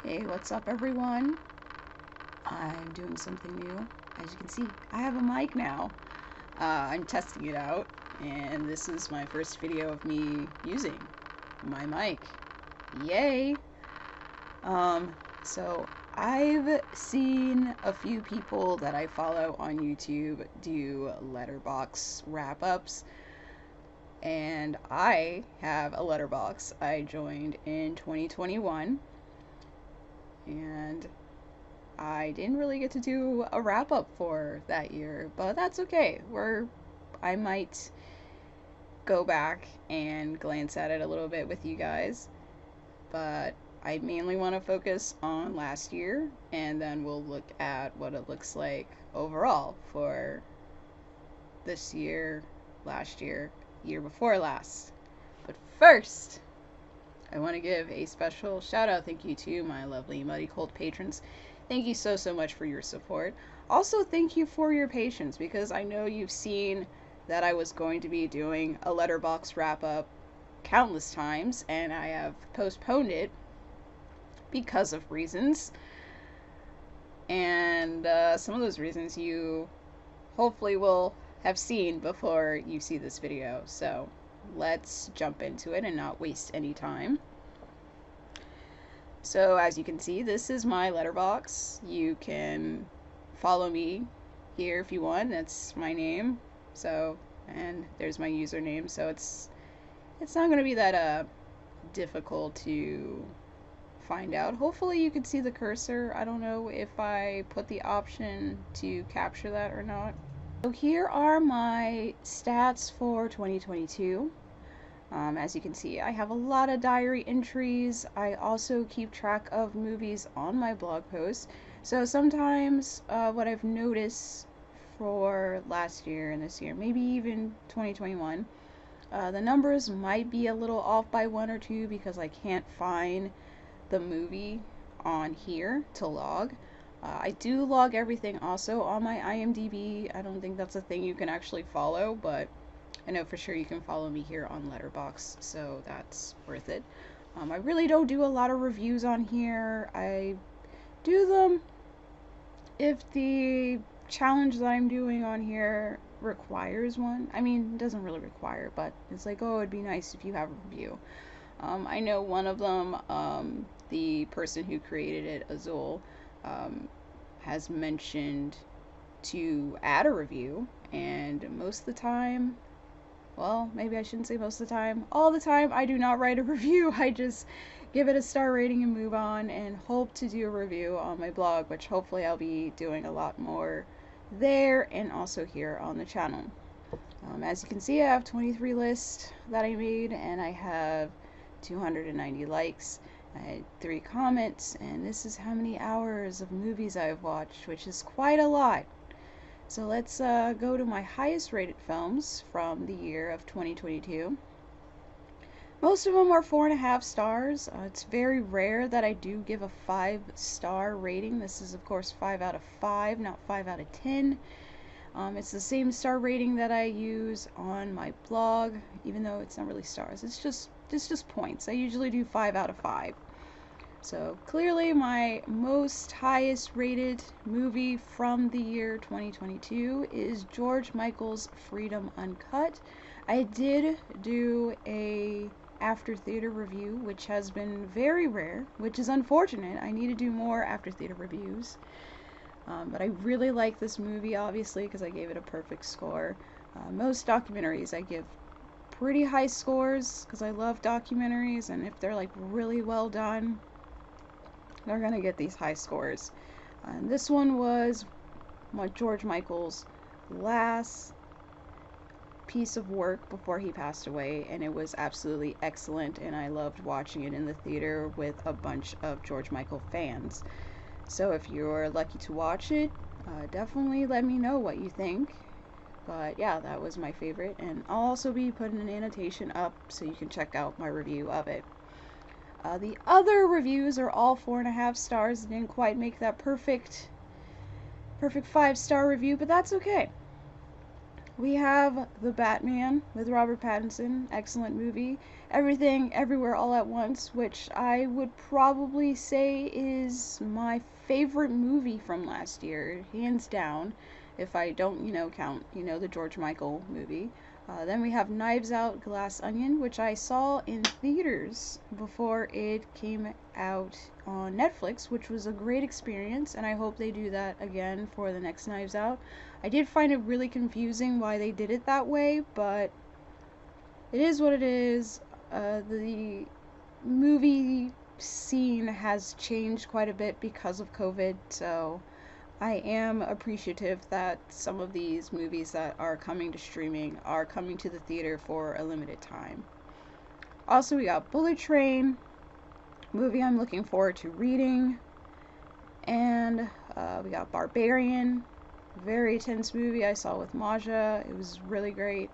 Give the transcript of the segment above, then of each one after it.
Hey, what's up everyone? I'm doing something new. As you can see, I have a mic now. I'm testing it out, and this is my first video of me using my mic. Yay! So I've seen a few people that I follow on YouTube do Letterboxd Wrap-Ups, and I have a Letterboxd I joined in 2021. And I didn't really get to do a wrap up for that year, but that's okay. I might go back and glance at it a little bit with you guys, but I mainly want to focus on last year, and then we'll look at what it looks like overall for this year, last year, year before last. But first, I want to give a special shout out thank you to my lovely Muddy Cold patrons. Thank you so much for your support. Also, thank you for your patience, because I know you've seen that I was going to be doing a Letterboxd wrap-up countless times, and I have postponed it because of reasons. And some of those reasons you hopefully will have seen before you see this video. So let's jump into it and not waste any time. So as you can see, this is my Letterboxd. You can follow me here if you want. That's my name. So, and there's my username. So it's not going to be that difficult to find out. Hopefully you can see the cursor. I don't know if I put the option to capture that or not. So here are my stats for 2022. As you can see, I have a lot of diary entries. I also keep track of movies on my blog posts. So sometimes what I've noticed for last year and this year, maybe even 2021, the numbers might be a little off by one or two because I can't find the movie on here to log. I do log everything also on my IMDb. I don't think that's a thing you can actually follow, but I know for sure you can follow me here on Letterboxd, so that's worth it. I really don't do a lot of reviews on here. I do them if the challenge that I'm doing on here requires one. I mean, it doesn't really require, but it's like, oh, it'd be nice if you have a review. I know one of them, the person who created it, Azul, has mentioned to add a review, and most of the time, well, maybe I shouldn't say most of the time, all the time, I do not write a review. I just give it a star rating and move on, and hope to do a review on my blog, which hopefully I'll be doing a lot more there and also here on the channel. As you can see, I have 23 lists that I made, and I have 290 likes. I had 3 comments, and this is how many hours of movies I've watched, which is quite a lot. So let's go to my highest rated films from the year of 2022. Most of them are 4.5 stars. It's very rare that I do give a 5-star rating. This is of course 5 out of 5, not 5 out of 10. It's the same star rating that I use on my blog, even though it's not really stars. It's just points. I usually do 5 out of 5. So clearly my most highest rated movie from the year 2022 is George Michael's Freedom Uncut. I did do a after theater review, which has been very rare, which is unfortunate. I need to do more after theater reviews. But I really like this movie, obviously, because I gave it a perfect score. Most documentaries I give pretty high scores because I love documentaries, and if they're like really well done, they're gonna get these high scores. And this one was George Michael's last piece of work before he passed away, and it was absolutely excellent, and I loved watching it in the theater with a bunch of George Michael fans. So if you're lucky to watch it, definitely let me know what you think. But yeah, that was my favorite, and I'll also be putting an annotation up so you can check out my review of it. The other reviews are all 4.5 stars. Didn't quite make that perfect 5-star review, but that's okay. We have The Batman with Robert Pattinson, excellent movie. Everything, Everywhere, All at Once, which I would probably say is my favorite movie from last year, hands down, if I don't, count, the George Michael movie. Then we have Knives Out, Glass Onion, which I saw in theaters before it came out on Netflix, which was a great experience, and I hope they do that again for the next Knives Out. I did find it really confusing why they did it that way, but it is what it is. The movie scene has changed quite a bit because of COVID, so I am appreciative that some of these movies that are coming to streaming are coming to the theater for a limited time. Also, we got Bullet Train, movie I'm looking forward to reading, and we got Barbarian, very tense movie I saw with Maja. It was really great.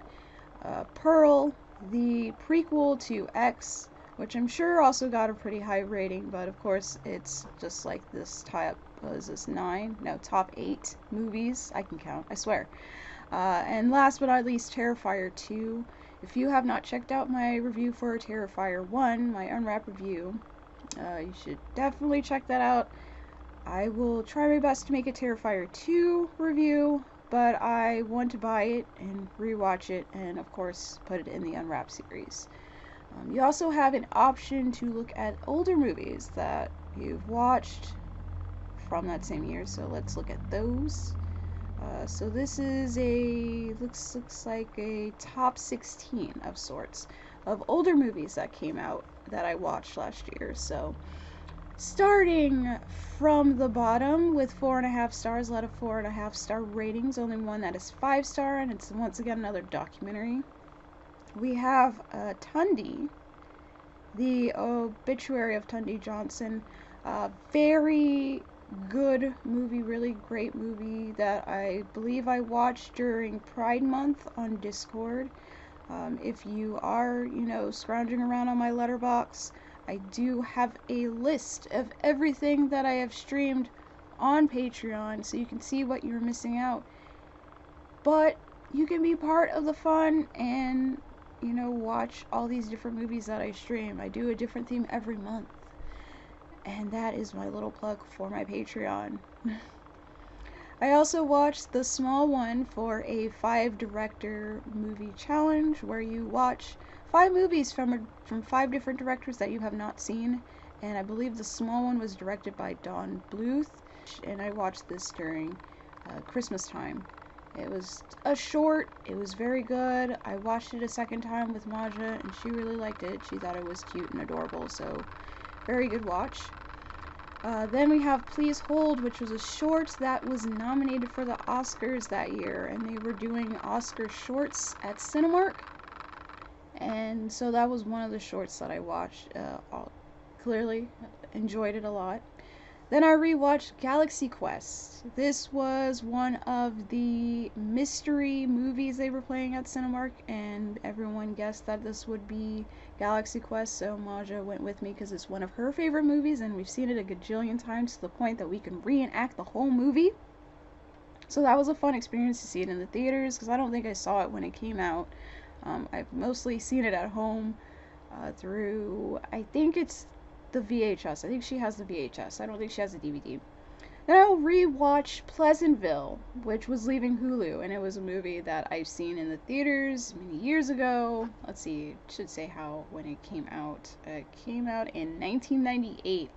Pearl, the prequel to X, which I'm sure also got a pretty high rating, but of course it's just like this top, what is this, 9? No, top 8 movies. I can count, I swear. And last but not least, Terrifier 2. If you have not checked out my review for Terrifier 1, my unwrapped review, you should definitely check that out. I will try my best to make a Terrifier 2 review, but I want to buy it and rewatch it and of course put it in the Unwrapped series. You also have an option to look at older movies that you've watched from that same year, so let's look at those. So this is looks like a top 16 of sorts of older movies that came out that I watched last year. So starting from the bottom with 4.5 stars, a lot of 4.5 star ratings, only one that is 5-star, and it's once again another documentary. We have Tundi, the obituary of Tundi Johnson. Very good movie, really great movie that I believe I watched during Pride Month on Discord. If you are, scrounging around on my Letterboxd, I do have a list of everything that I have streamed on Patreon so you can see what you're missing out. But you can be part of the fun and, watch all these different movies that I stream. I do a different theme every month. And that is my little plug for my Patreon. I also watched the small one for a 5-director movie challenge where you watch 5 movies from 5 different directors that you have not seen, and I believe the small one was directed by Don Bluth, and I watched this during Christmas time. It was a short, it was very good. I watched it a second time with Maja, and she really liked it. She thought it was cute and adorable, so very good watch. Then we have Please Hold, which was a short that was nominated for the Oscars that year, and they were doing Oscar shorts at Cinemark, and so that was one of the shorts that I watched. Clearly enjoyed it a lot. Then I rewatched Galaxy Quest. This was one of the mystery movies they were playing at Cinemark, and everyone guessed that this would be Galaxy Quest, so Maja went with me because it's one of her favorite movies, and we've seen it a gajillion times to the point that we can reenact the whole movie. So that was a fun experience to see it in the theaters, because I don't think I saw it when it came out. I've mostly seen it at home through, I think it's the VHS. I think she has the VHS. I don't think she has the DVD. Then I'll rewatch Pleasantville, which was leaving Hulu, and it was a movie that I've seen in the theaters many years ago. Let's see, should say when it came out. It came out in 1998.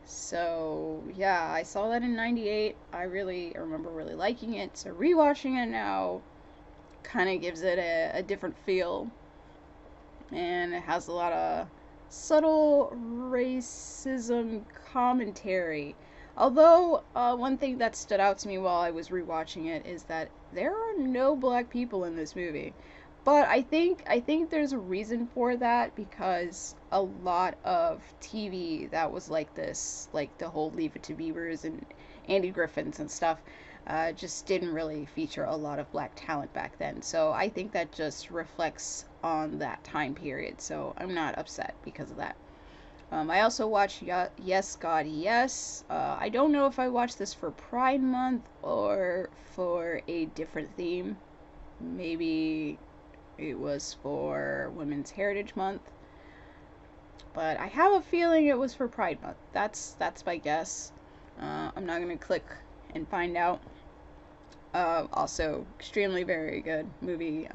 So yeah, I saw that in 98. I remember really liking it. So rewatching it now kind of gives it a different feel, and it has a lot of subtle racism commentary. Although, one thing that stood out to me while I was rewatching it is that there are no black people in this movie. But I think there's a reason for that, because a lot of TV that was like this, like the whole Leave It to Beavers and Andy Griffins and stuff, just didn't really feature a lot of black talent back then. So I think that just reflects on that time period. So I'm not upset because of that. I also watched Yes, God, Yes. I don't know if I watched this for Pride Month or for a different theme. Maybe it was for Women's Heritage Month, but I have a feeling it was for Pride Month. That's my guess. I'm not gonna click and find out. Also, extremely very good movie.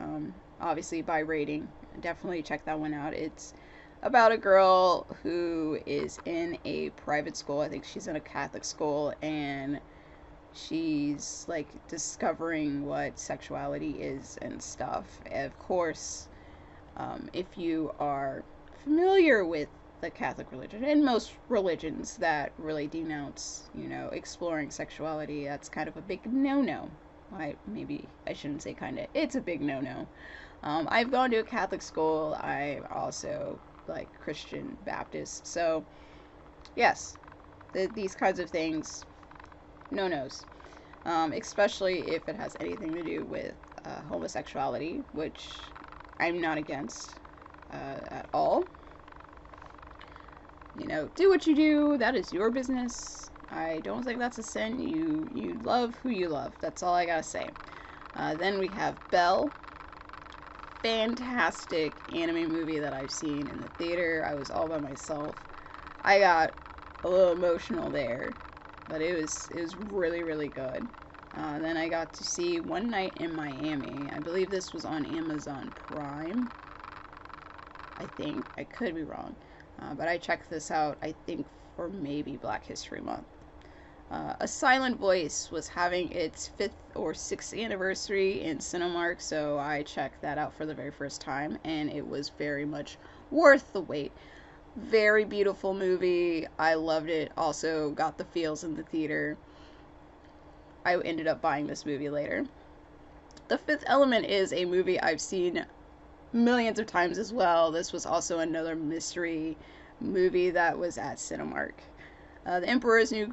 Obviously by rating, definitely check that one out. It's about a girl who is in a private school. I think she's in a Catholic school, and she's like discovering what sexuality is and stuff. Of course, if you are familiar with the Catholic religion and most religions that really denounce, exploring sexuality, that's kind of a big no-no. Maybe I shouldn't say kind of. It's a big no-no. I've gone to a Catholic school. I also like Christian Baptist. So yes, these kinds of things, no-nos. Especially if it has anything to do with homosexuality, which I'm not against at all. Do what you do. That is your business. I don't think that's a sin. You love who you love. That's all I gotta say. Then we have Belle. Fantastic anime movie that I've seen in the theater. I was all by myself. I got a little emotional there, but it was really, really good. Then I got to see One Night in Miami. I believe this was on Amazon Prime. I think. I could be wrong. But I checked this out, I think, for maybe Black History Month. A Silent Voice was having its 5th or 6th anniversary in Cinemark, so I checked that out for the very first time, and it was very much worth the wait. Very beautiful movie. I loved it. Also got the feels in the theater. I ended up buying this movie later. The Fifth Element is a movie I've seen millions of times as well. This was also another mystery movie that was at Cinemark. The Emperor's New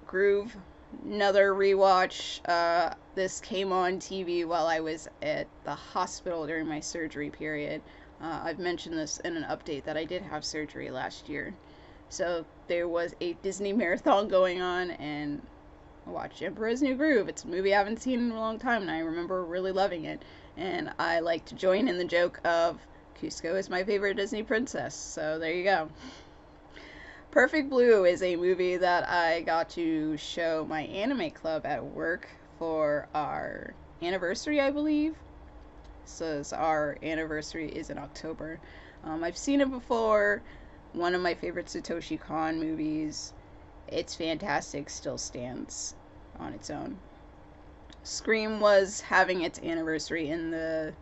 Groove, another rewatch. This came on TV while I was at the hospital during my surgery period. I've mentioned this in an update that I did have surgery last year. So there was a Disney marathon going on, and I watched Emperor's New Groove. It's a movie I haven't seen in a long time, and I remember really loving it. And I like to join in the joke of Cusco is my favorite Disney princess. So there you go. Perfect Blue is a movie that I got to show my anime club at work for our anniversary, I believe. So our anniversary is in October. I've seen it before. One of my favorite Satoshi Kon movies. It's fantastic, still stands on its own. Scream was having its anniversary in the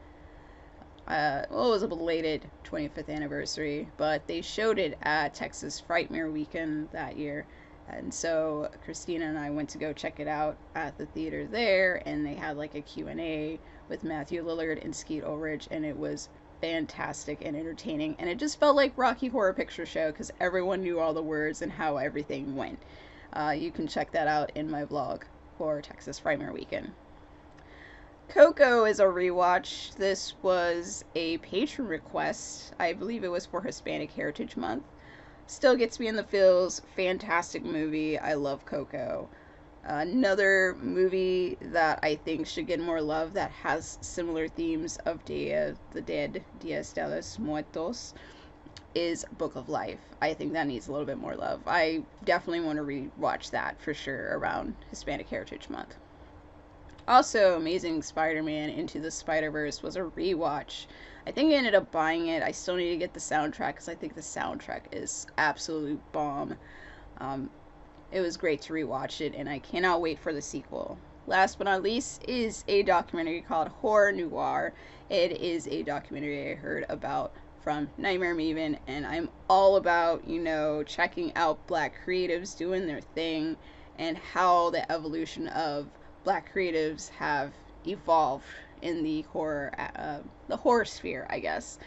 it was a belated 25th anniversary, but they showed it at Texas Frightmare Weekend that year. And so Christina and I went to go check it out at the theater there, and they had like a Q&A with Matthew Lillard and Skeet Ulrich, and it was fantastic and entertaining, and it just felt like Rocky Horror Picture Show because everyone knew all the words and how everything went. You can check that out in my vlog for Texas Frightmare Weekend. Coco is a rewatch. This was a patron request. I believe it was for Hispanic Heritage Month. Still gets me in the feels. Fantastic movie. I love Coco. Another movie that I think should get more love that has similar themes of Dia the Dead, Dias de los Muertos, is Book of Life. I think that needs a little bit more love. I definitely want to rewatch that for sure around Hispanic Heritage Month. Also, Amazing Spider-Man Into the Spider-Verse was a rewatch. I think I ended up buying it. I still need to get the soundtrack because I think the soundtrack is absolute bomb. It was great to rewatch it, and I cannot wait for the sequel. Last but not least is a documentary called Horror Noir. It is a documentary I heard about from Nightmare Maven, and I'm all about, checking out Black creatives doing their thing and how the evolution of Black creatives have evolved in the horror sphere, I guess,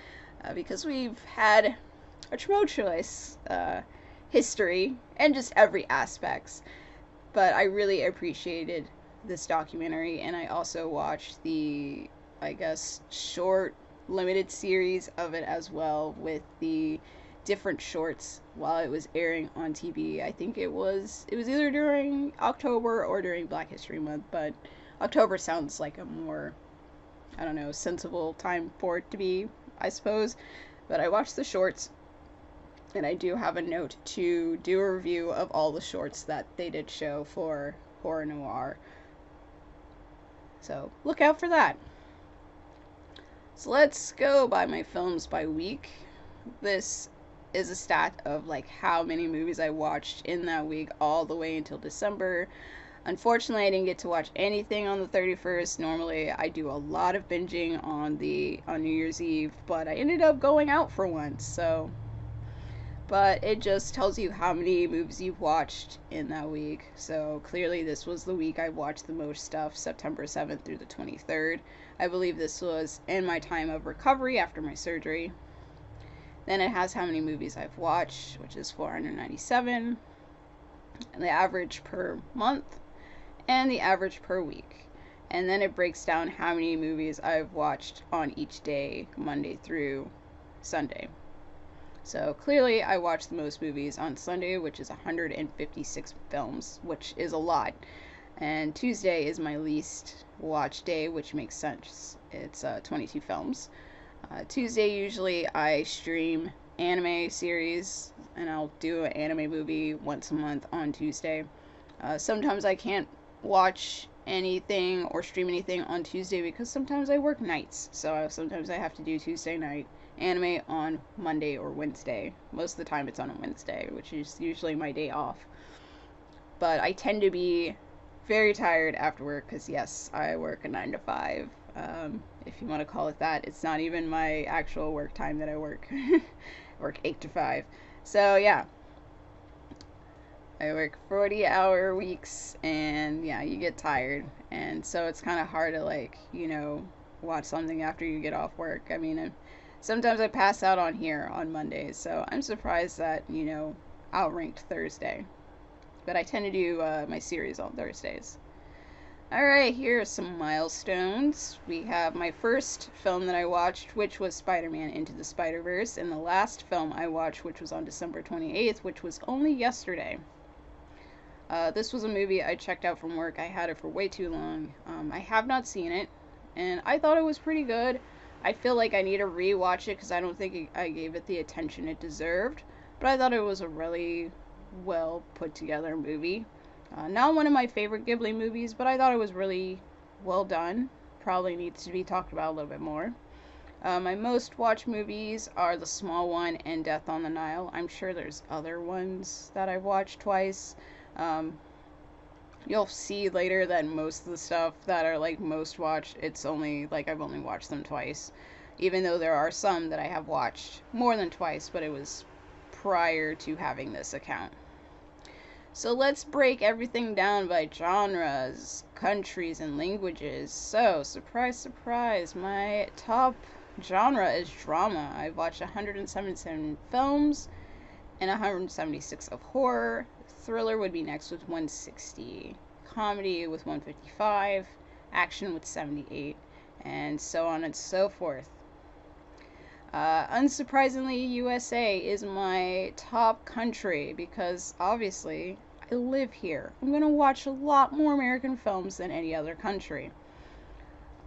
because we've had a tumultuous history and just every aspects. But I really appreciated this documentary, and I also watched the, I guess, short limited series of it as well, with the different shorts while it was airing on TV. I think it was either during October or during Black History Month, but October sounds like a more I don't know, sensible time for it to be, I suppose. But I watched the shorts, and I do have a note to do a review of all the shorts that they did show for Horror Noir. So look out for that. So let's go by my films by week. This is a stat of like how many movies I watched in that week all the way until December. Unfortunately, I didn't get to watch anything on the 31st. Normally, I do a lot of binging on New Year's Eve, but I ended up going out for once. So, but it just tells you how many movies you've watched in that week. So, clearly this was the week I watched the most stuff, September 7th through the 23rd. I believe this was in my time of recovery after my surgery. Then it has how many movies I've watched, which is 497, and the average per month, and the average per week. And then it breaks down how many movies I've watched on each day, Monday through Sunday. So clearly I watched the most movies on Sunday, which is 156 films, which is a lot. And Tuesday is my least watched day, which makes sense. It's 22 films. Tuesday usually I stream anime series, and I'll do an anime movie once a month on Tuesday. Sometimes I can't watch anything or stream anything on Tuesday because sometimes I work nights, so sometimes I have to do Tuesday night anime on Monday or Wednesday. Most of the time it's on a Wednesday, which is usually my day off. But I tend to be very tired after work because, yes, I work a 9 to 5. If you want to call it that. It's not even my actual work time that I work. I work 8 to 5. So, yeah. I work 40-hour weeks, and yeah, you get tired. And so it's kind of hard to, like, watch something after you get off work. I mean, sometimes I pass out on here on Mondays, so I'm surprised that, outranked Thursday. But I tend to do my series on Thursdays. Alright, here are some milestones. We have my first film that I watched, which was Spider-Man Into the Spider-Verse, and the last film I watched, which was on December 28th, which was only yesterday. This was a movie I checked out from work. I had it for way too long. I have not seen it, and I thought it was pretty good. I feel like I need to rewatch it because I don't think I gave it the attention it deserved, but I thought it was a really well put together movie. Not one of my favorite Ghibli movies, but I thought it was really well done. Probably needs to be talked about a little bit more. My most watched movies are The Small One and Death on the Nile. I'm sure there's other ones that I've watched twice. You'll see later that most of the stuff that are like most watched, it's only like I've only watched them twice. Even though there are some that I have watched more than twice, but it was prior to having this account. So let's break everything down by genres, countries, and languages. So, surprise, surprise, my top genre is drama. I've watched 177 films and 176 of horror. Thriller would be next with 160. Comedy with 155. Action with 78. And so on and so forth. Unsurprisingly, USA is my top country because obviously I live here. I'm going to watch a lot more American films than any other country.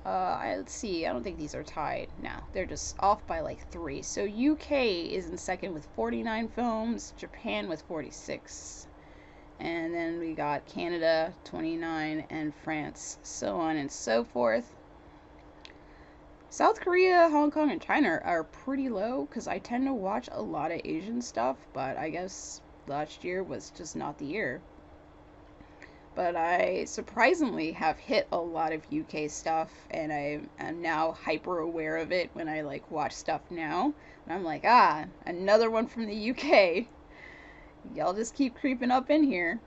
Let's see, I don't think these are tied. No, they're just off by like 3. So UK is in second with 49 films, Japan with 46. And then we got Canada, 29, and France, so on and so forth. South Korea, Hong Kong, and China are pretty low because I tend to watch a lot of Asian stuff, but I guess last year was just not the year. But I surprisingly have hit a lot of UK stuff, and I am now hyper aware of it when I like watch stuff now. And I'm like, another one from the UK. Y'all just keep creeping up in here.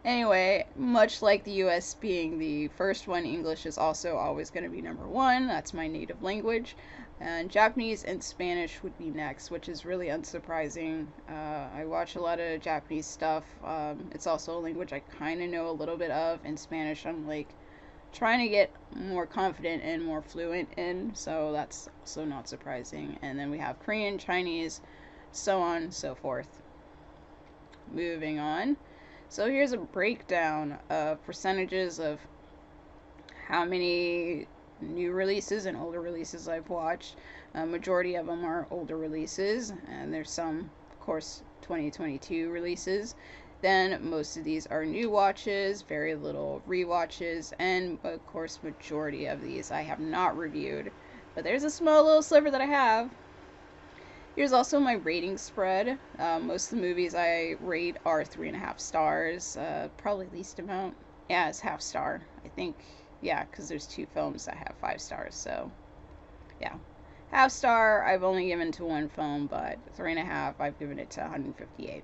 Anyway, much like the US being the first one, English is also always going to be number 1. That's my native language. And Japanese and Spanish would be next, which is really unsurprising. I watch a lot of Japanese stuff. It's also a language I kind of know a little bit of. In Spanish, I'm like trying to get more confident and more fluent in, so that's also not surprising. And then we have Korean, Chinese, so on and so forth. Moving on. So here's a breakdown of percentages of how many new releases and older releases I've watched. Majority of them are older releases, and there's some, of course, 2022 releases. Then most of these are new watches, very little rewatches, and of course, majority of these I have not reviewed. But there's a small little sliver that I have. Here's also my rating spread. Most of the movies I rate are 3.5 stars. Probably least amount. Yeah, it's half star. I think, yeah, because there's 2 films that have 5 stars. So, yeah. Half star, I've only given to 1 film, but 3.5, I've given it to 158.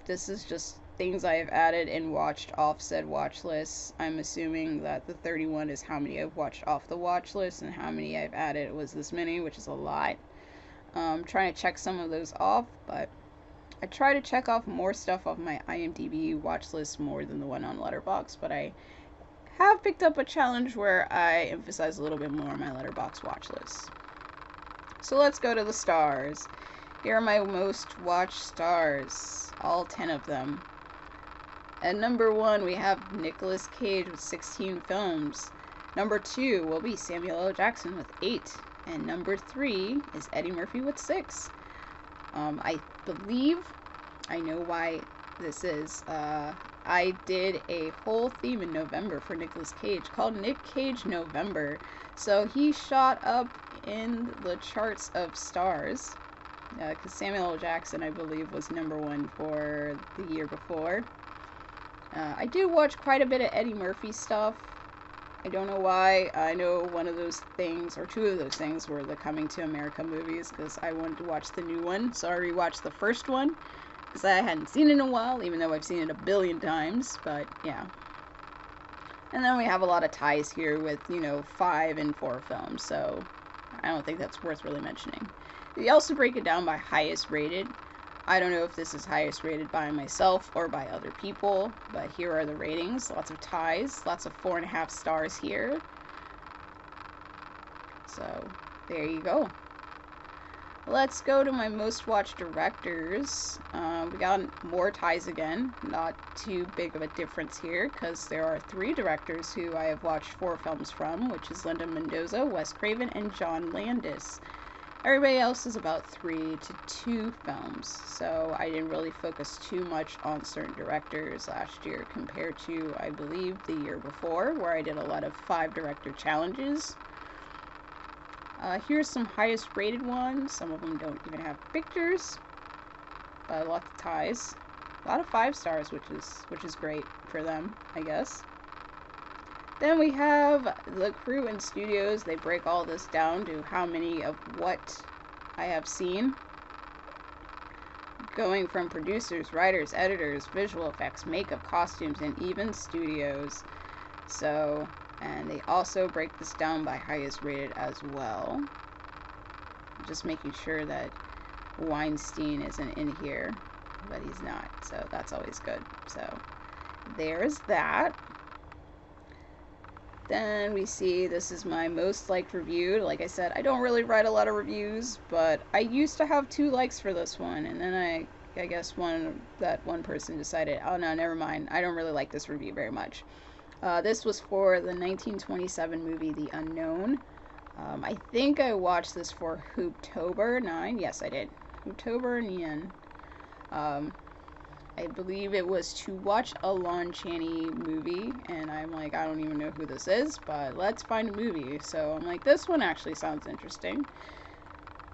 This is just things I have added and watched off said watch lists. I'm assuming that the 31 is how many I've watched off the watch list, and how many I've added was this many, which is a lot. Trying to check some of those off, but I try to check off more stuff off my IMDb watch list more than the one on Letterboxd, but I have picked up a challenge where I emphasize a little bit more on my Letterboxd watch list. So let's go to the stars. Here are my most watched stars, all 10 of them. At number 1, we have Nicolas Cage with 16 films. Number 2 will be Samuel L. Jackson with 8. And number 3 is Eddie Murphy with 6. I believe I know why this is. I did a whole theme in November for Nicolas Cage called Nick Cage November. So he shot up in the charts of stars. Because Samuel L. Jackson, I believe, was number 1 for the year before. I do watch quite a bit of Eddie Murphy stuff. I don't know why. I know one of those things, or 2 of those things, were the Coming to America movies, because I wanted to watch the new one. So I rewatched the first one, because I hadn't seen it in a while, even though I've seen it a billion times. But, yeah. And then we have a lot of ties here with, 5 and 4 films, so I don't think that's worth really mentioning. They also break it down by highest rated. I don't know if this is highest rated by myself or by other people, but here are the ratings. Lots of ties, lots of 4.5 stars here. So, there you go. Let's go to my most watched directors. We got more ties again. Not too big of a difference here, because there are 3 directors who I have watched 4 films from, which is Linda Mendoza, Wes Craven, and John Landis. Everybody else is about 3 to 2 films, so I didn't really focus too much on certain directors last year compared to, I believe, the year before, where I did a lot of 5 director challenges. Here's some highest rated ones. Some of them don't even have pictures, but lots of ties. A lot of 5 stars, which is great for them, I guess. Then we have the crew and studios. They break all this down to how many of what I have seen. Going from producers, writers, editors, visual effects, makeup, costumes, and even studios. So, and they also break this down by highest rated as well. Just making sure that Weinstein isn't in here, but he's not. So that's always good. So there's that. Then we see this is my most liked review. Like I said, I don't really write a lot of reviews, but I used to have 2 likes for this one, and then I guess one person decided, oh no, never mind, I don't really like this review very much. This was for the 1927 movie The Unknown. I think I watched this for Hooptober 9. Yes, I did. Hooptober 9. I believe it was to watch a Lon Chaney movie, and I'm like, I don't even know who this is, but let's find a movie. So I'm like, this one actually sounds interesting.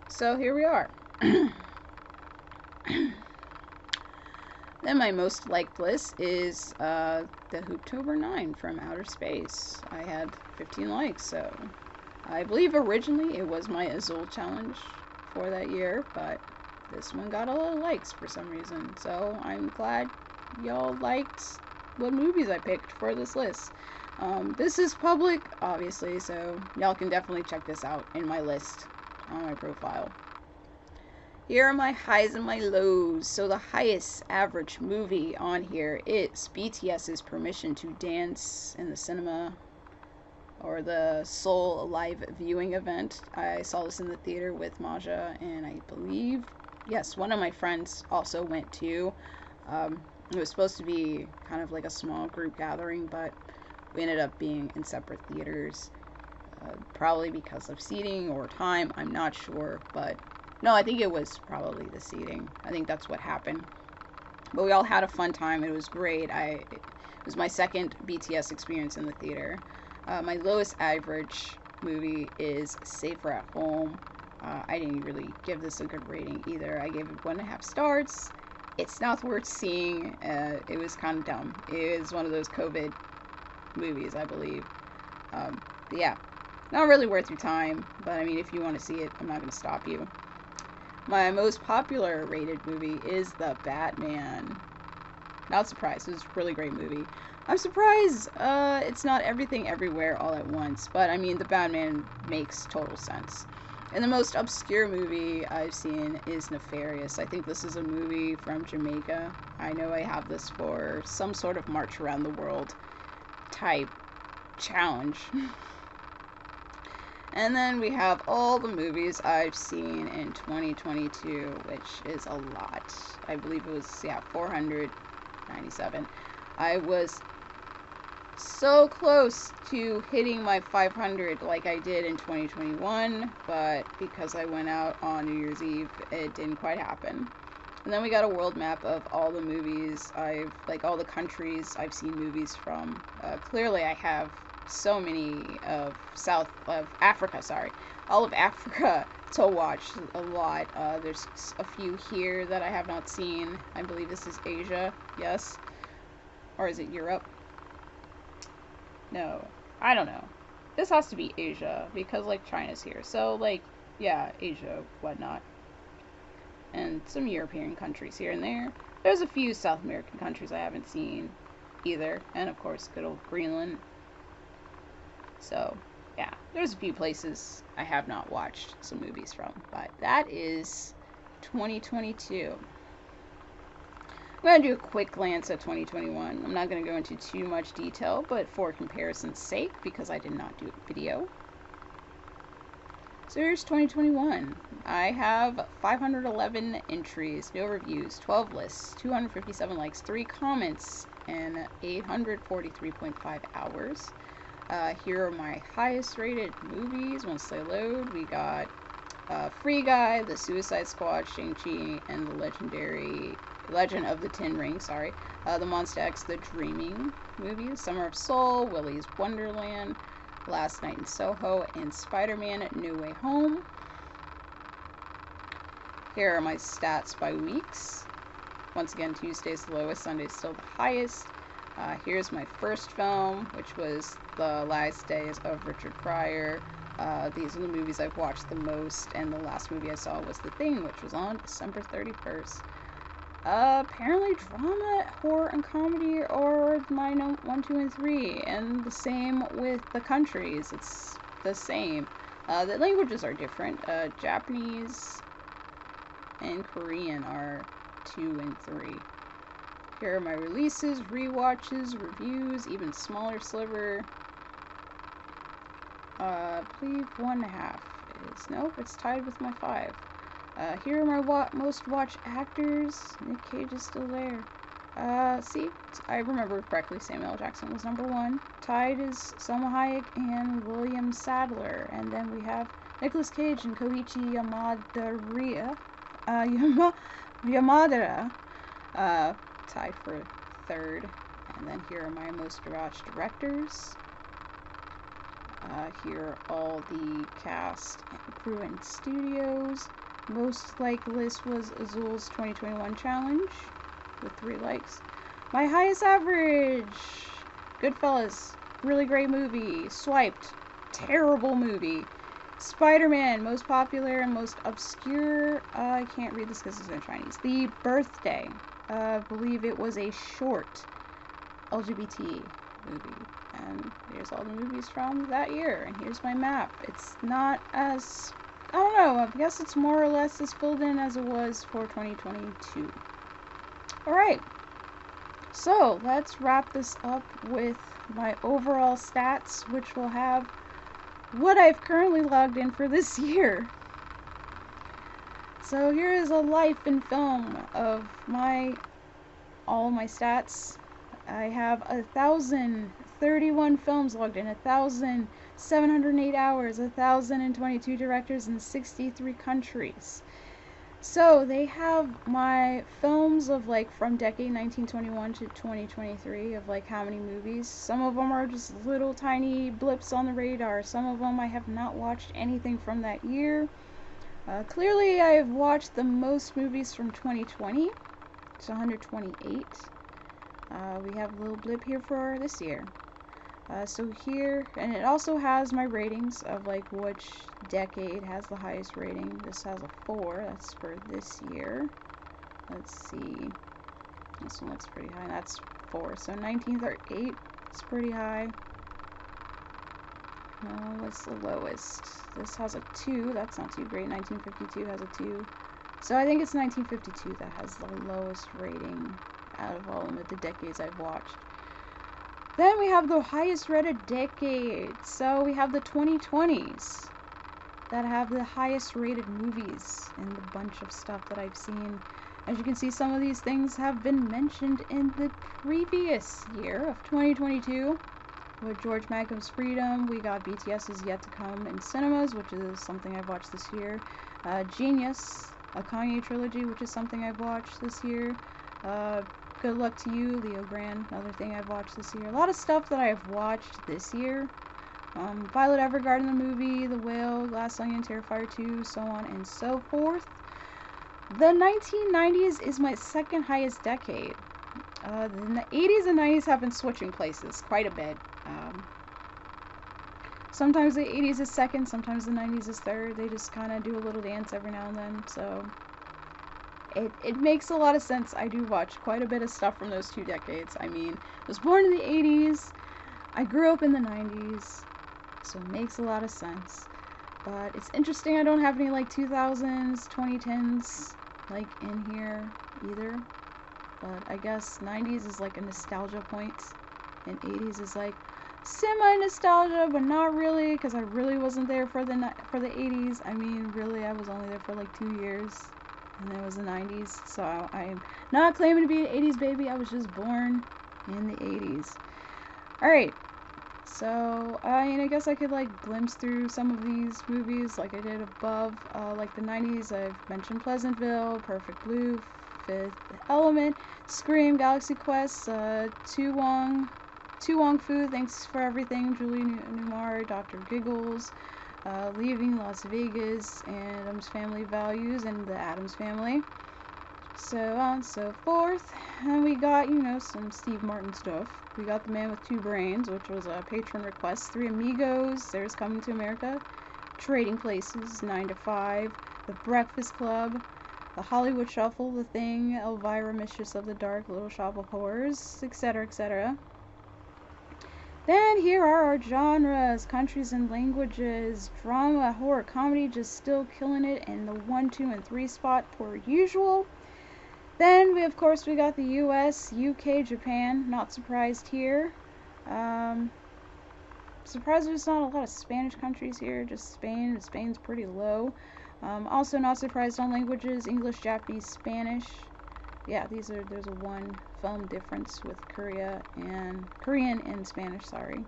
So here we are. Then my most liked list is the Hooptober 9 from Outer Space. I had 15 likes, so I believe originally it was my Azul challenge for that year, but this one got a lot of likes for some reason, so I'm glad y'all liked what movies I picked for this list. This is public, obviously, so y'all can definitely check this out in my list on my profile. Here are my highs and my lows. So the highest average movie on here is BTS's Permission to Dance in the Cinema, or the Seoul live viewing event. I saw this in the theater with Maja, and I believe, yes, one of my friends also went too. It was supposed to be kind of like a small group gathering, but We ended up being in separate theaters, probably because of seating or time. I'm not sure, but no, I think it was probably the seating. I think that's what happened. But we all had a fun time. It was great. It was my second BTS experience in the theater. My lowest average movie is Safer at Home. I didn't really give this a good rating either. I gave it 1.5 stars. It's not worth seeing. It was kind of dumb. It was one of those COVID movies, I believe. Yeah, not really worth your time. But I mean, if you want to see it, I'm not going to stop you. My most popular rated movie is The Batman. Not surprised. It was a really great movie. I'm surprised it's not Everything Everywhere All at Once, but I mean, The Batman makes total sense. And the most obscure movie I've seen is Nefarious. I think this is a movie from Jamaica. I know I have this for some sort of March Around the World type challenge. And then we have all the movies I've seen in 2022, which is a lot. I believe it was, 497. I was so close to hitting my 500 like I did in 2021, but because I went out on New Year's Eve, it didn't quite happen. And then we got a world map of all the movies all the countries I've seen movies from. Clearly I have so many of all of Africa to watch. A lot. There's a few here that I have not seen. I believe this is Asia. Yes. Or is it Europe? No. I don't know. This has to be Asia because China's here. So Asia, whatnot. And some European countries here and there. There's a few South American countries I haven't seen either. And of course, good old Greenland. So, yeah, there's a few places I have not watched some movies from, but that is 2022. I'm going to do a quick glance at 2021. I'm not going to go into too much detail, but for comparison's sake, because I did not do a video. So here's 2021. I have 511 entries, no reviews, 12 lists, 257 likes, 3 comments, and 843.5 hours. Here are my highest rated movies once they load. We got Free Guy, The Suicide Squad, Shang-Chi, and the Legend of the Ten Rings, the Monster X, The Dreaming movies, Summer of Soul, Willy's Wonderland, Last Night in Soho, and Spider-Man No Way Home. Here are my stats by weeks. Once again, Tuesday's the lowest, Sunday's still the highest. Here's my first film, which was The Last Days of Richard Pryor. These are the movies I've watched the most, and the last movie I saw was The Thing, which was on December 31st. Apparently drama, horror, and comedy are my 1, 2, and 3, and the same with the countries. It's the same. The languages are different. Japanese and Korean are 2 and 3. Here are my releases, rewatches, reviews, even smaller sliver. I believe 1.5 is, nope, it's tied with my 5. Here are my most watched actors. Nick Cage is still there. See, I remember correctly, Samuel L. Jackson was number 1. Tied is Selma Hayek and William Sadler. And then we have Nicolas Cage and Koichi Yamadera. Tied for 3rd. And then here are my most watched directors. Here are all the cast and crew and studios. Most liked list was Azul's 2021 challenge with 3 likes. My highest average, Goodfellas, really great movie. Swiped, terrible movie. Spider-Man, most popular and most obscure. I can't read this because it's in Chinese. The Birthday, I believe it was a short LGBT movie. And here's all the movies from that year. And here's my map. It's not as, I don't know, I guess it's more or less as filled in as it was for 2022. Alright, so let's wrap this up with my overall stats, which will have what I've currently logged in for this year. So here is a life in film of all my stats. I have 31 films logged in, 1,708 hours, 1,022 directors in 63 countries. So they have my films of like from decade 1921 to 2023 of like how many movies. Some of them are just little tiny blips on the radar. Some of them I have not watched anything from that year. Clearly I have watched the most movies from 2020. It's 128. We have a little blip here for this year. So here, and it also has my ratings of like which decade has the highest rating. This has a 4, that's for this year. Let's see, this one looks pretty high, that's 4, so 1938 is pretty high. What's the lowest? This has a 2, that's not too great. 1952 has a 2. So I think it's 1952 that has the lowest rating out of all of the decades I've watched. Then we have the highest rated decade. So we have the 2020s that have the highest rated movies and the bunch of stuff that I've seen. As you can see, some of these things have been mentioned in the previous year of 2022. With George Magum's Freedom, we got BTS Is Yet to Come in cinemas, which is something I've watched this year. Genius, a Kanye trilogy, which is something I've watched this year. Good Luck to You, Leo Grand, another thing I've watched this year. A lot of stuff that I've watched this year. Violet Evergarden, the movie, The Whale, Glass Onion, Terrifier 2, so on and so forth. The 1990s is my second highest decade. The 80s and 90s have been switching places quite a bit. Sometimes the 80s is second, sometimes the 90s is third. They just kind of do a little dance every now and then, so it makes a lot of sense. I do watch quite a bit of stuff from those two decades. I mean, I was born in the 80s, I grew up in the 90s, so it makes a lot of sense. But it's interesting I don't have any like 2000s, 2010s like in here either. But I guess 90s is like a nostalgia point, and 80s is like semi-nostalgia, but not really, because I really wasn't there for the 80s. I mean, really, I was only there for like 2 years, and it was the 90s, so I'm not claiming to be an 80s baby. I was just born in the 80s. Alright, so I guess I could like glimpse through some of these movies like I did above. Like the 90s, I've mentioned Pleasantville, Perfect Blue, Fifth Element, Scream, Galaxy Quest, Tu Wong Fu, Thanks for Everything, Julie Newmar, Dr. Giggles, Leaving Las Vegas, and Addams Family Values, and The Addams Family, so on and so forth. And we got, some Steve Martin stuff. We got The Man with Two Brains, which was a patron request, Three Amigos, There's Coming to America, Trading Places, 9 to 5, The Breakfast Club, The Hollywood Shuffle, The Thing, Elvira, Mistress of the Dark, Little Shop of Horrors, etc., etc. Then here are our genres, countries and languages. Drama, horror, comedy, just still killing it in the 1, 2, and 3 spot per usual. Then we got the US, UK, Japan. Not surprised here. Surprised there's not a lot of Spanish countries here, just Spain, and Spain's pretty low. Also not surprised on languages, English, Japanese, Spanish. Yeah, there's a 1 film difference with Korean and Spanish, sorry.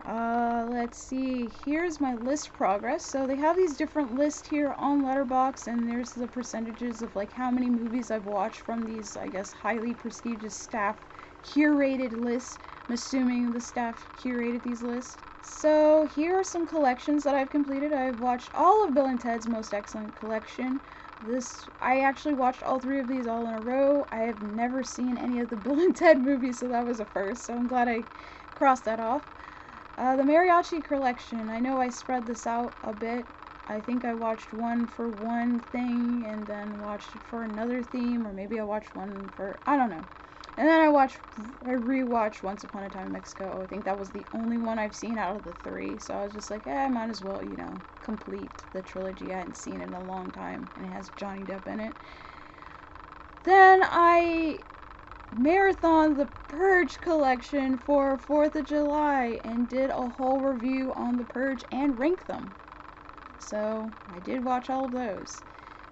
Let's see, here's my list progress. So they have these different lists here on Letterboxd, and there's the percentages of like how many movies I've watched from these, I guess, highly prestigious staff curated lists. I'm assuming the staff curated these lists. So here are some collections that I've completed. I've watched all of Bill and Ted's Most Excellent Collection. I actually watched all 3 of these all in a row. I have never seen any of the Bill and Ted movies, so that was a first, so I'm glad I crossed that off. The Mariachi Collection, I know I spread this out a bit. I think I watched one for one thing, and then watched it for another theme, or maybe I watched one for, I don't know. And then I rewatched Once Upon a Time in Mexico. I think that was the only one I've seen out of the 3, so I was just like, I might as well, complete the trilogy. I hadn't seen it in a long time, and it has Johnny Depp in it. Then I marathoned the Purge collection for 4th of July, and did a whole review on the Purge and ranked them. So, I did watch all of those.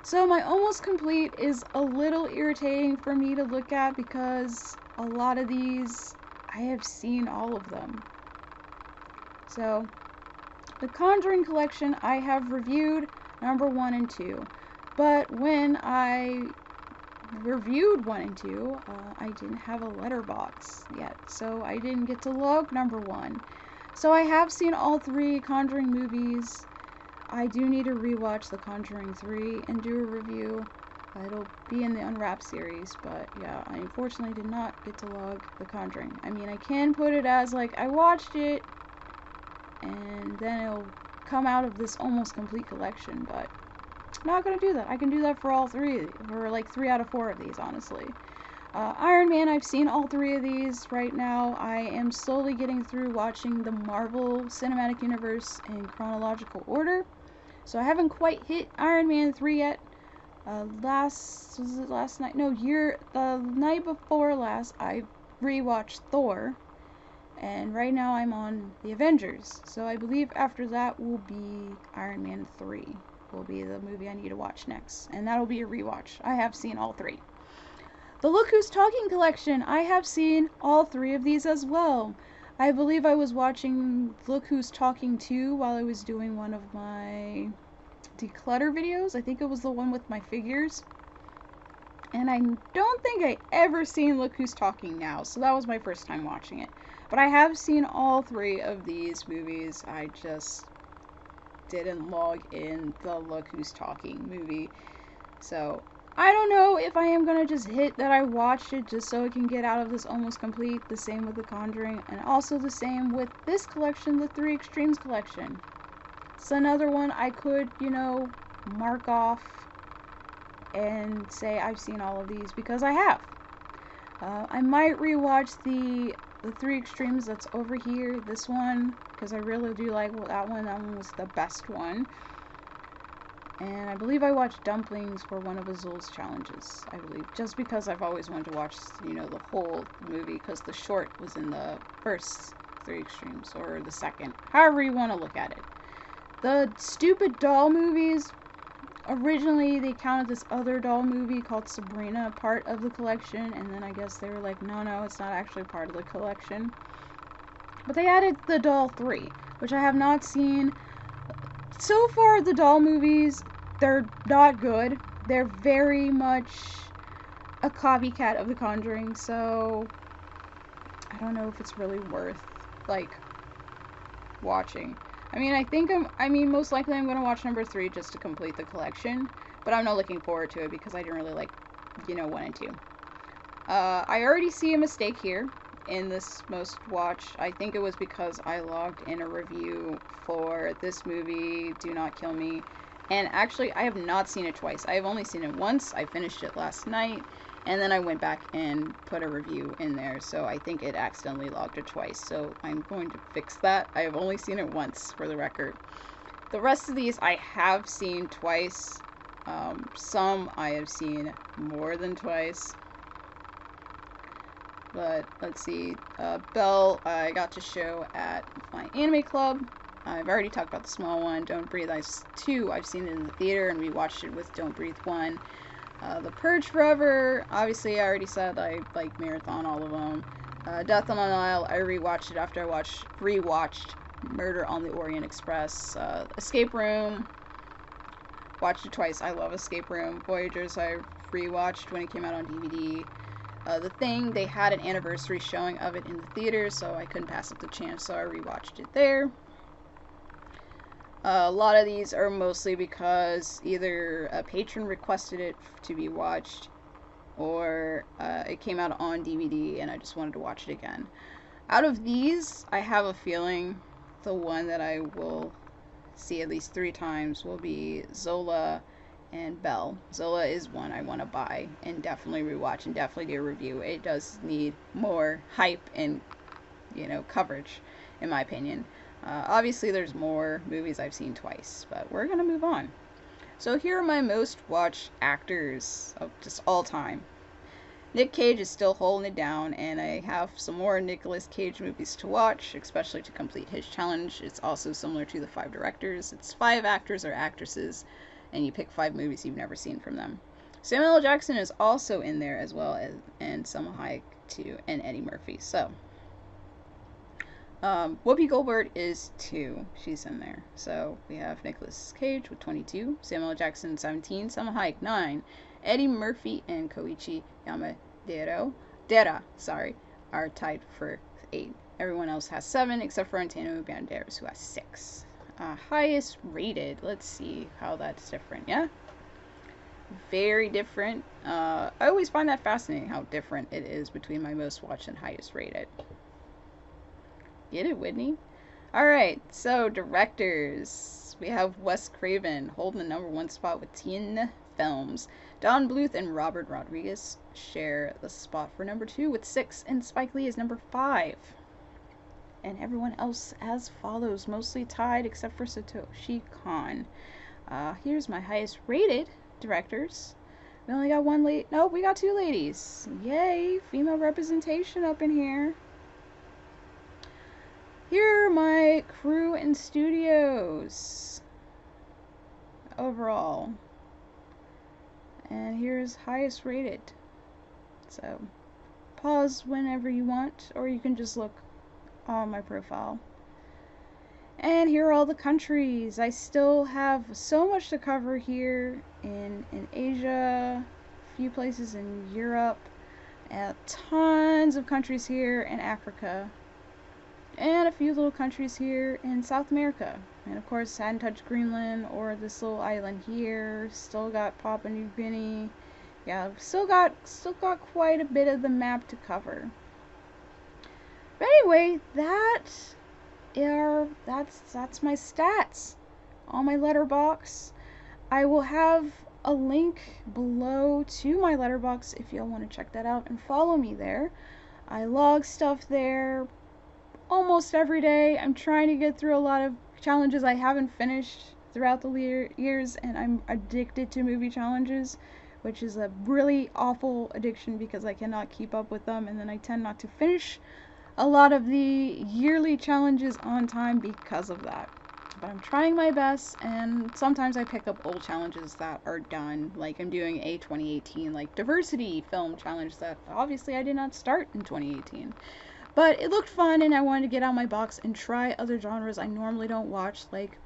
So my almost complete is a little irritating for me to look at, because a lot of these I have seen all of them. So, the Conjuring collection, I have reviewed number 1 and 2. But when I reviewed 1 and 2, I didn't have a Letterboxd yet, so I didn't get to log number 1. So I have seen all 3 Conjuring movies. I do need to rewatch The Conjuring 3 and do a review. It'll be in the Unwrapped series, but yeah, I unfortunately did not get to log The Conjuring. I mean, I can put it as, like, I watched it, and then it'll come out of this almost complete collection, but I'm not gonna do that. I can do that for all 3, or like 3 out of 4 of these, honestly. Iron Man, I've seen all 3 of these right now. I am slowly getting through watching the Marvel Cinematic Universe in chronological order. So I haven't quite hit Iron Man 3 yet. Was it last night? No, the night before last, I rewatched Thor. And right now I'm on the Avengers. So I believe after that will be Iron Man 3. Will be the movie I need to watch next. And that'll be a rewatch. I have seen all 3. The Look Who's Talking collection, I have seen all 3 of these as well. I believe I was watching Look Who's Talking 2 while I was doing one of my declutter videos. I think it was the one with my figures. And I don't think I ever seen Look Who's Talking Now, so that was my first time watching it. But I have seen all 3 of these movies. I just didn't log in the Look Who's Talking movie. So I don't know if I am going to just hit that I watched it just so I can get out of this almost complete. The same with The Conjuring, and also the same with this collection, the 3 Extremes collection. It's another one I could, mark off and say I've seen all of these, because I have. I might rewatch the 3 Extremes that's over here, this one, because I really do like that one. That one was the best one. And I believe I watched Dumplings for one of Azul's challenges, I believe. Just because I've always wanted to watch, the whole movie, because the short was in the first 3 Extremes, or the second. However you want to look at it. The stupid doll movies, originally they counted this other doll movie called Sabrina part of the collection, and then I guess they were like, no, it's not actually part of the collection. But they added the Doll 3, which I have not seen. So far, the doll movies, they're not good. They're very much a copycat of The Conjuring, so I don't know if it's really worth, watching. I mean, most likely I'm going to watch number 3 just to complete the collection, but I'm not looking forward to it because I didn't really like, 1 and 2. I already see a mistake here in this most watched. I think it was because I logged in a review for this movie, Do Not Kill Me, and actually I have not seen it twice. I have only seen it once. I finished it last night, and then I went back and put a review in there, so I think it accidentally logged it twice, so I'm going to fix that. I have only seen it once, for the record. The rest of these I have seen twice. Some I have seen more than twice. But let's see, Belle, I got to show at my anime club. I've already talked about the small one. Don't Breathe 2, I've seen it in the theater, and we watched it with Don't Breathe 1. The Purge Forever, obviously I already said I marathon all of them. Death on the Nile, I rewatched it after I rewatched Murder on the Orient Express. Escape Room, watched it twice. I love Escape Room. Voyagers, I rewatched when it came out on DVD. The Thing, they had an anniversary showing of it in the theater, so I couldn't pass up the chance, so I rewatched it there. A lot of these are mostly because either a patron requested it to be watched, or it came out on DVD and I just wanted to watch it again. Out of these, I have a feeling the one that I will see at least 3 times will be Zola and Belle. Zola is one I want to buy and definitely rewatch and definitely do a review. It does need more hype and, coverage, in my opinion. Obviously, there's more movies I've seen twice, but we're going to move on. So here are my most watched actors of just all time. Nick Cage is still holding it down, and I have some more Nicolas Cage movies to watch, especially to complete his challenge. It's also similar to the 5 directors. It's 5 actors or actresses, and you pick 5 movies you've never seen from them. Samuel L. Jackson is also in there as well, and Selma Hayek too, and Eddie Murphy. So Whoopi Goldberg is 2. She's in there. So we have Nicolas Cage with 22, Samuel L. Jackson 17, Selma Hayek 9, Eddie Murphy and Koichi Dera, are tied for 8. Everyone else has 7 except for Antonio Banderas, who has 6. Highest rated. Let's see how that's different. Yeah, very different. I always find that fascinating how different it is between my most watched and highest rated. Get it, Whitney? Alright, so directors. We have Wes Craven holding the #1 spot with 10 films. Don Bluth and Robert Rodriguez share the spot for #2 with 6, and Spike Lee is #5. And everyone else as follows, mostly tied except for Satoshi Kon. Here's my highest rated directors. We only got one lady. Nope, we got 2 ladies. Yay, female representation up in here. Here are my crew and studios overall. And here's highest rated. So pause whenever you want, or you can just look on my profile. And here are all the countries. I still have so much to cover here in Asia, a few places in Europe, and tons of countries here in Africa, and a few little countries here in South America. And of course, hadn't touched Greenland or this little island here. Still got Papua New Guinea. Yeah, still got quite a bit of the map to cover. But anyway, that's my stats on my Letterboxd. I will have a link below to my Letterboxd if y'all want to check that out and follow me there. I log stuff there almost every day. I'm trying to get through a lot of challenges I haven't finished throughout the years, and I'm addicted to movie challenges, which is a really awful addiction because I cannot keep up with them, and then I tend not to finish a lot of the yearly challenges on time because of that. But I'm trying my best, and sometimes I pick up old challenges that are done. Like I'm doing a 2018 like diversity film challenge that obviously I did not start in 2018. But it looked fun, and I wanted to get out my box and try other genres I normally don't watch, like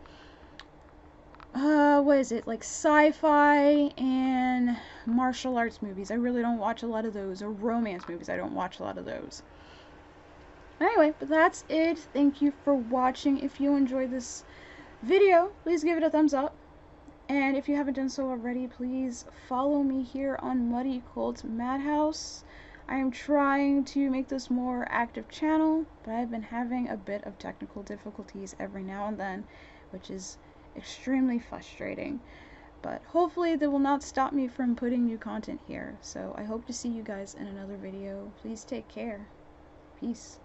what is it, like sci-fi and martial arts movies. I really don't watch a lot of those, or romance movies. I don't watch a lot of those. Anyway, but that's it. Thank you for watching. If you enjoyed this video, please give it a thumbs up. And if you haven't done so already, please follow me here on Muddy Cult Madhouse. I am trying to make this more active channel, but I've been having a bit of technical difficulties every now and then, which is extremely frustrating. But hopefully that will not stop me from putting new content here. So I hope to see you guys in another video. Please take care. Peace.